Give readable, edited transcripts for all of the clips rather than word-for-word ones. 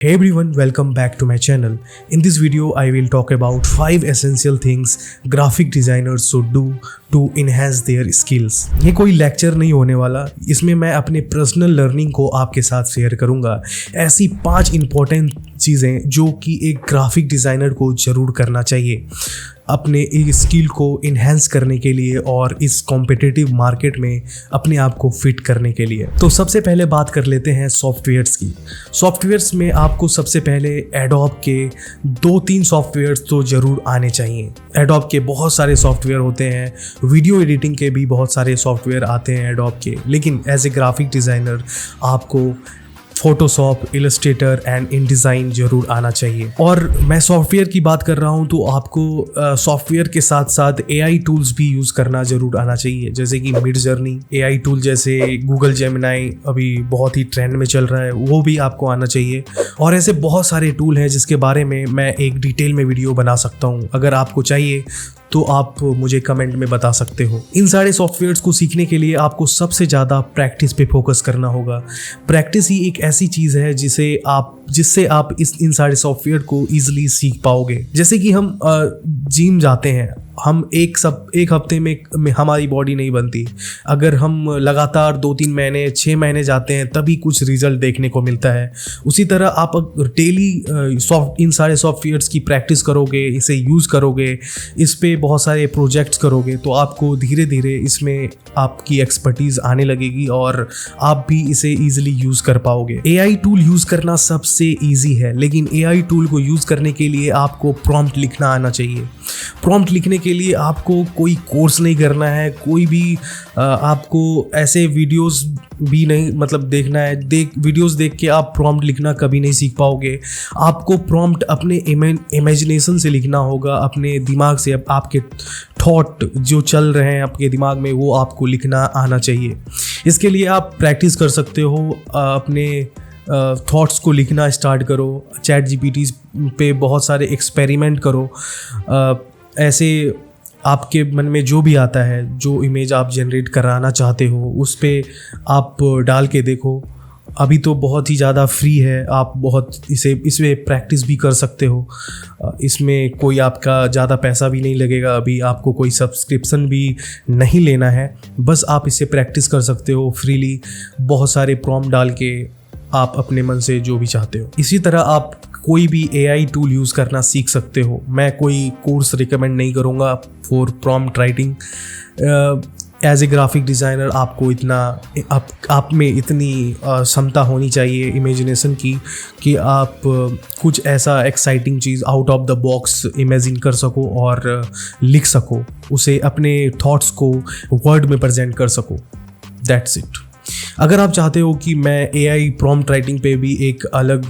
Hey everyone, welcome back to my channel. In this video, I will talk about 5 essential things graphic designers should do to enhance their skills. ये कोई lecture नहीं होने वाला, इसमें मैं अपने personal learning को आपके साथ शेयर करूंगा। ऐसी 5 इंपॉर्टेंट चीज़ें जो कि एक ग्राफिक डिज़ाइनर को ज़रूर करना चाहिए अपने इस स्किल को इन्हेंस करने के लिए और इस कॉम्पिटिटिव मार्केट में अपने आप को फिट करने के लिए। तो सबसे पहले बात कर लेते हैं सॉफ्टवेयर्स की। सॉफ्टवेयर्स में आपको सबसे पहले एडोब के 2-3 सॉफ्टवेयर्स तो ज़रूर आने चाहिए। एडोब के बहुत सारे सॉफ्टवेयर होते हैं, वीडियो एडिटिंग के भी बहुत सारे सॉफ्टवेयर आते हैं एडोब के, लेकिन एज ए ग्राफिक डिज़ाइनर आपको फोटोशॉप, इलस्ट्रेटर एंड इनडिज़ाइन ज़रूर आना चाहिए। और मैं सॉफ्टवेयर की बात कर रहा हूँ तो आपको सॉफ्टवेयर के साथ साथ AI टूल्स भी यूज़ करना ज़रूर आना चाहिए, जैसे कि मिडजर्नी AI टूल, जैसे गूगल जेमिनाई अभी बहुत ही ट्रेंड में चल रहा है, वो भी आपको आना चाहिए। और ऐसे बहुत सारे टूल हैं जिसके बारे में मैं एक डिटेल में वीडियो बना सकता हूँ। अगर आपको चाहिए तो आप मुझे कमेंट में बता सकते हो। इन सारे सॉफ्टवेयर्स को सीखने के लिए आपको सबसे ज़्यादा प्रैक्टिस पे फोकस करना होगा। प्रैक्टिस ही एक ऐसी चीज़ है जिससे आप इन सारे सॉफ्टवेयर को ईजिली सीख पाओगे। जैसे कि हम जिम जाते हैं, हम एक हफ्ते में हमारी बॉडी नहीं बनती। अगर हम लगातार 2-3 महीने 6 महीने जाते हैं तभी कुछ रिजल्ट देखने को मिलता है। उसी तरह आप डेली इन सारे सॉफ्टवेयर्स की प्रैक्टिस करोगे, इसे यूज़ करोगे, इस पे बहुत सारे प्रोजेक्ट्स करोगे तो आपको धीरे धीरे इसमें आपकी एक्सपर्टीज़ आने लगेगी और आप भी इसे ईजिली यूज़ कर पाओगे। AI टूल यूज़ करना सबसे ईजी है, लेकिन AI टूल को यूज़ करने के लिए आपको प्रॉम्प्ट लिखना आना चाहिए। प्रॉम्प्ट लिखने के लिए आपको कोई कोर्स नहीं करना है, कोई भी आपको ऐसे वीडियोस भी नहीं देखना है। वीडियोस देख के आप प्रॉम्प्ट लिखना कभी नहीं सीख पाओगे। आपको प्रॉम्प्ट अपने इमेजिनेशन से लिखना होगा, अपने दिमाग से। आपके थॉट जो चल रहे हैं आपके दिमाग में वो आपको लिखना आना चाहिए। इसके लिए आप प्रैक्टिस कर सकते हो, अपने थॉट्स को लिखना स्टार्ट करो। ChatGPT पे बहुत सारे एक्सपेरिमेंट करो। ऐसे आपके मन में जो भी आता है, जो इमेज आप जनरेट कराना चाहते हो, उस पे आप डाल के देखो। अभी तो बहुत ही ज़्यादा फ्री है, आप इसमें प्रैक्टिस भी कर सकते हो। इसमें कोई आपका ज़्यादा पैसा भी नहीं लगेगा, अभी आपको कोई सब्सक्रिप्शन भी नहीं लेना है, बस आप इसे प्रैक्टिस कर सकते हो फ्रीली, बहुत सारे प्रॉम्प्ट डाल के आप अपने मन से जो भी चाहते हो। इसी तरह आप कोई भी AI टूल यूज़ करना सीख सकते हो। मैं कोई कोर्स रिकमेंड नहीं करूँगा for prompt writing. As a graphic designer आपको आप में इतनी क्षमता होनी चाहिए इमेजिनेशन की कि आप कुछ ऐसा exciting cheese out of the box imagine कर सको और लिख सको, उसे अपने थॉट्स को वर्ड में प्रेजेंट कर सको। That's it. अगर आप चाहते हो कि मैं AI प्रॉम्प्ट राइटिंग पे भी एक अलग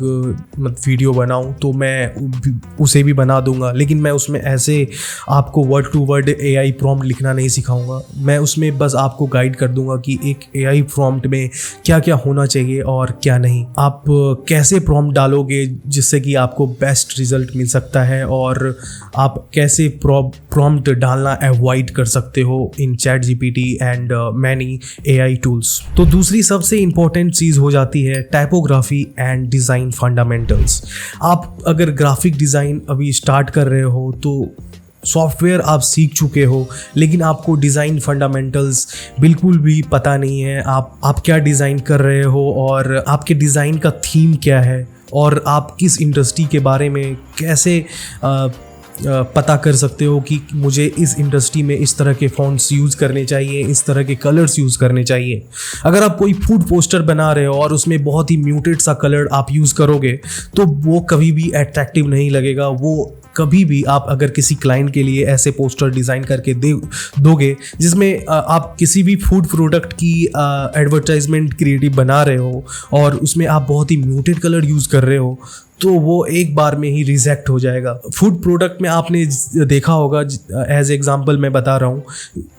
वीडियो बनाऊं तो मैं उसे भी बना दूंगा, लेकिन मैं उसमें ऐसे आपको word to word AI prompt लिखना नहीं सिखाऊंगा। मैं उसमें बस आपको गाइड कर दूंगा कि एक AI प्रॉम्प्ट में क्या क्या होना चाहिए और क्या नहीं, आप कैसे प्रॉम्प्ट डालोगे जिससे कि आपको बेस्ट रिजल्ट मिल सकता है, और आप कैसे प्रॉम्प्ट डालना अवॉइड कर सकते हो इन ChatGPT and many AI tools. तो दूसरी सबसे इंपॉर्टेंट चीज़ हो जाती है टाइपोग्राफी एंड डिज़ाइन फंडामेंटल्स। आप अगर ग्राफिक डिज़ाइन अभी स्टार्ट कर रहे हो तो सॉफ्टवेयर आप सीख चुके हो, लेकिन आपको डिज़ाइन फंडामेंटल्स बिल्कुल भी पता नहीं है। आप क्या डिज़ाइन कर रहे हो और आपके डिज़ाइन का थीम क्या है, और आप किस इंडस्ट्री के बारे में कैसे पता कर सकते हो कि मुझे इस इंडस्ट्री में इस तरह के फॉन्ट्स यूज़ करने चाहिए, इस तरह के कलर्स यूज़ करने चाहिए। अगर आप कोई फूड पोस्टर बना रहे हो और उसमें बहुत ही म्यूटेड सा कलर आप यूज़ करोगे तो वो कभी भी अट्रैक्टिव नहीं लगेगा। वो कभी भी आप अगर किसी क्लाइंट के लिए ऐसे पोस्टर डिज़ाइन करके दोगे जिसमें आप किसी भी फूड प्रोडक्ट की एडवर्टाइजमेंट क्रिएटिव बना रहे हो और उसमें आप बहुत ही म्यूटेड कलर यूज़ कर रहे हो, तो वो एक बार में ही रिजेक्ट हो जाएगा। फूड प्रोडक्ट में आपने देखा होगा, एज एग्जांपल मैं बता रहा हूँ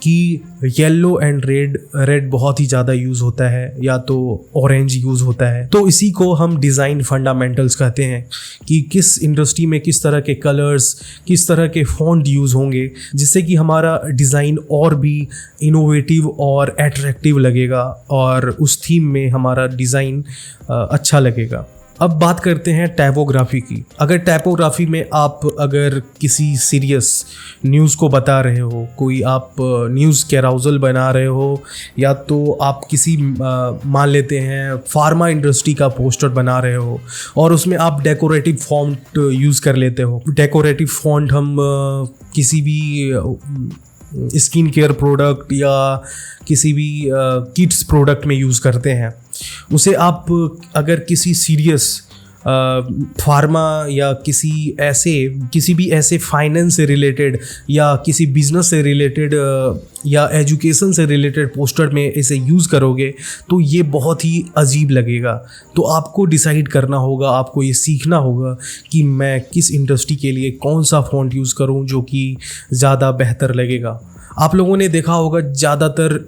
कि येलो एंड रेड बहुत ही ज़्यादा यूज़ होता है, या तो ऑरेंज यूज़ होता है। तो इसी को हम डिज़ाइन फंडामेंटल्स कहते हैं कि किस इंडस्ट्री में किस तरह के कलर्स, किस तरह के फॉन्ट यूज़ होंगे जिससे कि हमारा डिज़ाइन और भी इनोवेटिव और एट्रैक्टिव लगेगा और उस थीम में हमारा डिज़ाइन अच्छा लगेगा। अब बात करते हैं टाइपोग्राफी की। अगर टाइपोग्राफी में आप अगर किसी सीरियस न्यूज़ को बता रहे हो, कोई आप न्यूज़ कैराउजल बना रहे हो, या तो आप किसी मान लेते हैं फार्मा इंडस्ट्री का पोस्टर बना रहे हो और उसमें आप डेकोरेटिव फॉन्ट यूज़ कर लेते हो। डेकोरेटिव फॉन्ट हम किसी भी स्किन केयर प्रोडक्ट या किसी भी किड्स प्रोडक्ट में यूज़ करते हैं, उसे आप अगर किसी सीरियस फार्मा या किसी भी ऐसे फाइनेंस से रिलेटेड या किसी बिजनेस से रिलेटेड या एजुकेशन से रिलेटेड पोस्टर में इसे यूज़ करोगे तो ये बहुत ही अजीब लगेगा। तो आपको डिसाइड करना होगा, आपको ये सीखना होगा कि मैं किस इंडस्ट्री के लिए कौन सा फ़ॉन्ट यूज़ करूं जो कि ज़्यादा बेहतर लगेगा। आप लोगों ने देखा होगा ज़्यादातर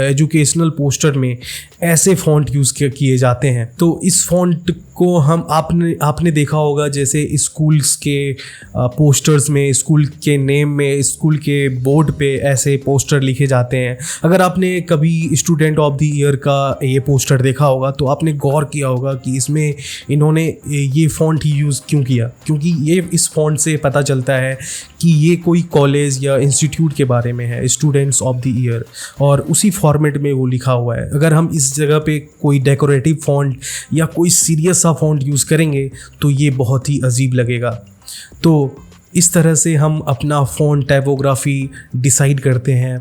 एजुकेशनल पोस्टर में ऐसे फ़ॉन्ट यूज़ किए जाते हैं। तो इस फ़ॉन्ट को आपने देखा होगा जैसे स्कूल्स के पोस्टर्स में, स्कूल के नेम में, स्कूल के बोर्ड पे ऐसे पोस्टर लिखे जाते हैं। अगर आपने कभी स्टूडेंट ऑफ द ईयर का ये पोस्टर देखा होगा तो आपने गौर किया होगा कि इसमें इन्होंने ये फ़ॉन्ट ही यूज़ क्यों किया, क्योंकि ये इस फ़ॉन्ट से पता चलता है कि ये कोई कॉलेज या इंस्टीट्यूट के बारे में है, स्टूडेंट्स ऑफ द ईयर, और उसी फॉर्मेट में वो लिखा हुआ है। अगर हम इस जगह पे कोई डेकोरेटिव फ़ॉन्ट या कोई सीरियस सा फ़ॉन्ट यूज़ करेंगे तो ये बहुत ही अजीब लगेगा। तो इस तरह से हम अपना फ़ॉन्ट टाइपोग्राफी डिसाइड करते हैं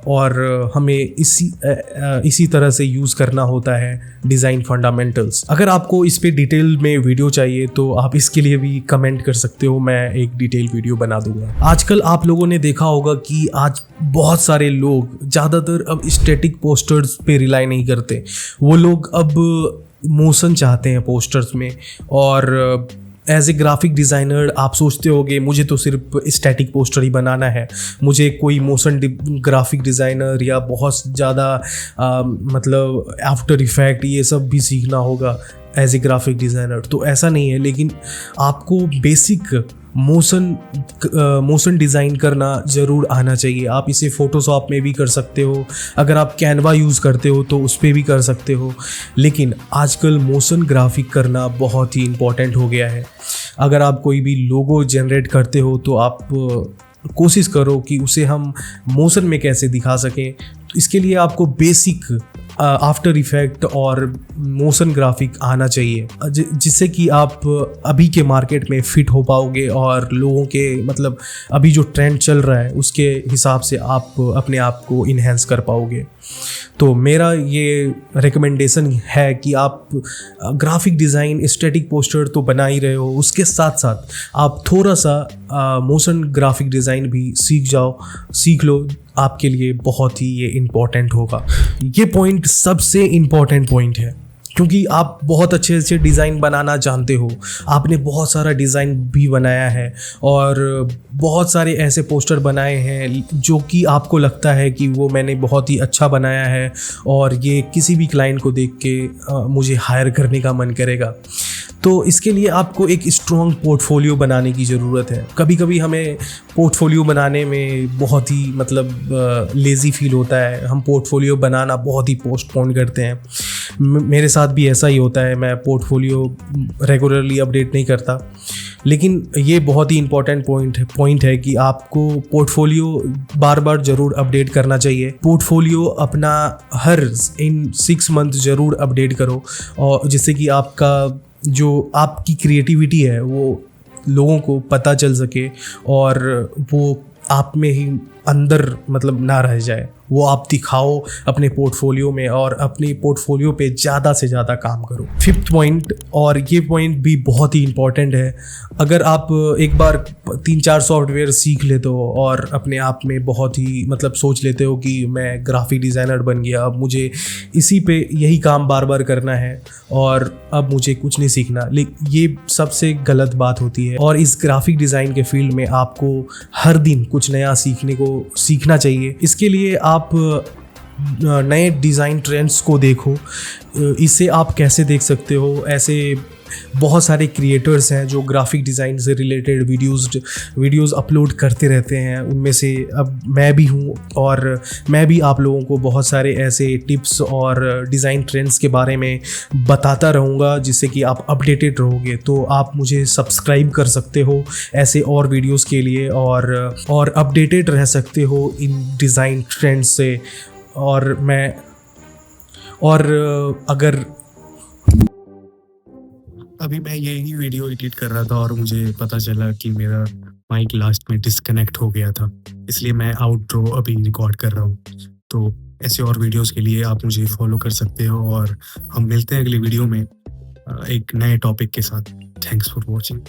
और हमें इसी तरह से यूज़ करना होता है डिज़ाइन फंडामेंटल्स। अगर आपको इस पे डिटेल में वीडियो चाहिए तो आप इसके लिए भी कमेंट कर सकते हो, मैं एक डिटेल वीडियो बना दूंगा। आजकल आप लोगों ने देखा होगा कि आज बहुत सारे लोग ज़्यादातर अब स्टैटिक पोस्टर्स पे रिलाई नहीं करते, वो लोग अब मोशन चाहते हैं पोस्टर्स में। और एज ए ग्राफिक डिज़ाइनर आप सोचते होगे मुझे तो सिर्फ स्टैटिक पोस्टर ही बनाना है, मुझे कोई मोशन ग्राफिक डिज़ाइनर या बहुत ज़्यादा मतलब आफ्टर इफेक्ट ये सब भी सीखना होगा एज ए ग्राफिक डिज़ाइनर। तो ऐसा नहीं है, लेकिन आपको बेसिक मोशन डिज़ाइन करना ज़रूर आना चाहिए। आप इसे फ़ोटोशॉप में भी कर सकते हो, अगर आप कैनवा यूज़ करते हो तो उस पर भी कर सकते हो, लेकिन आजकल मोशन ग्राफिक करना बहुत ही इम्पॉर्टेंट हो गया है। अगर आप कोई भी लोगो जनरेट करते हो तो आप कोशिश करो कि उसे हम मोशन में कैसे दिखा सकें। तो इसके लिए आपको बेसिक आफ्टर इफेक्ट और मोशन ग्राफिक आना चाहिए, जिससे कि आप अभी के मार्केट में फिट हो पाओगे और लोगों के मतलब अभी जो ट्रेंड चल रहा है उसके हिसाब से आप अपने आप को इन्हेंस कर पाओगे। तो मेरा ये रिकमेंडेशन है कि आप ग्राफिक डिज़ाइन स्टैटिक पोस्टर तो बना ही रहे हो, उसके साथ साथ आप थोड़ा सा मोशन ग्राफिक डिज़ाइन भी सीख लो, आपके लिए बहुत ही ये इम्पॉर्टेंट होगा। ये पॉइंट सबसे इम्पॉर्टेंट पॉइंट है, क्योंकि आप बहुत अच्छे अच्छे डिज़ाइन बनाना जानते हो, आपने बहुत सारा डिज़ाइन भी बनाया है और बहुत सारे ऐसे पोस्टर बनाए हैं जो कि आपको लगता है कि वो मैंने बहुत ही अच्छा बनाया है और ये किसी भी क्लाइंट को देख के मुझे हायर करने का मन करेगा। तो इसके लिए आपको एक स्ट्रॉन्ग पोर्टफोलियो बनाने की ज़रूरत है। कभी कभी हमें पोर्टफोलियो बनाने में बहुत ही मतलब लेज़ी फील होता है, हम पोर्टफोलियो बनाना बहुत ही पोस्टपोन करते हैं। मेरे साथ भी ऐसा ही होता है, मैं पोर्टफोलियो रेगुलरली अपडेट नहीं करता, लेकिन ये बहुत ही इम्पॉर्टेंट पॉइंट है कि आपको पोर्टफोलियो बार बार ज़रूर अपडेट करना चाहिए। पोर्टफोलियो अपना हर इन 6 मंथ ज़रूर अपडेट करो, और जिससे कि जो आपकी क्रिएटिविटी है वो लोगों को पता चल सके और वो आप में ही अंदर मतलब ना रह जाए, वो आप दिखाओ अपने पोर्टफोलियो में और अपने पोर्टफोलियो पे ज़्यादा से ज़्यादा काम करो। 5th पॉइंट, और ये पॉइंट भी बहुत ही इम्पॉर्टेंट है, अगर आप एक बार 3-4 सॉफ्टवेयर सीख लेते हो और अपने आप में बहुत ही मतलब सोच लेते हो कि मैं ग्राफिक डिज़ाइनर बन गया, अब मुझे इसी पे यही काम बार बार करना है और अब मुझे कुछ नहीं सीखना, लेकिन ये सबसे गलत बात होती है। और इस ग्राफिक डिज़ाइन के फील्ड में आपको हर दिन कुछ नया सीखना चाहिए। इसके लिए आप नए डिज़ाइन ट्रेंड्स को देखो, इसे आप कैसे देख सकते हो, बहुत सारे क्रिएटर्स हैं जो ग्राफिक डिज़ाइन से रिलेटेड वीडियोस अपलोड करते रहते हैं। उनमें से अब मैं भी हूँ, और मैं भी आप लोगों को बहुत सारे ऐसे टिप्स और डिज़ाइन ट्रेंड्स के बारे में बताता रहूँगा, जिससे कि आप अपडेटेड रहोगे। तो आप मुझे सब्सक्राइब कर सकते हो ऐसे और वीडियोस के लिए, और अपडेटेड रह सकते हो इन डिज़ाइन ट्रेंड्स से। और अगर अभी मैं यही वीडियो एडिट कर रहा था और मुझे पता चला कि मेरा माइक लास्ट में डिस्कनेक्ट हो गया था, इसलिए मैं आउटरो अभी रिकॉर्ड कर रहा हूँ। तो ऐसे और वीडियोस के लिए आप मुझे फॉलो कर सकते हो, और हम मिलते हैं अगली वीडियो में एक नए टॉपिक के साथ। Thanks for watching.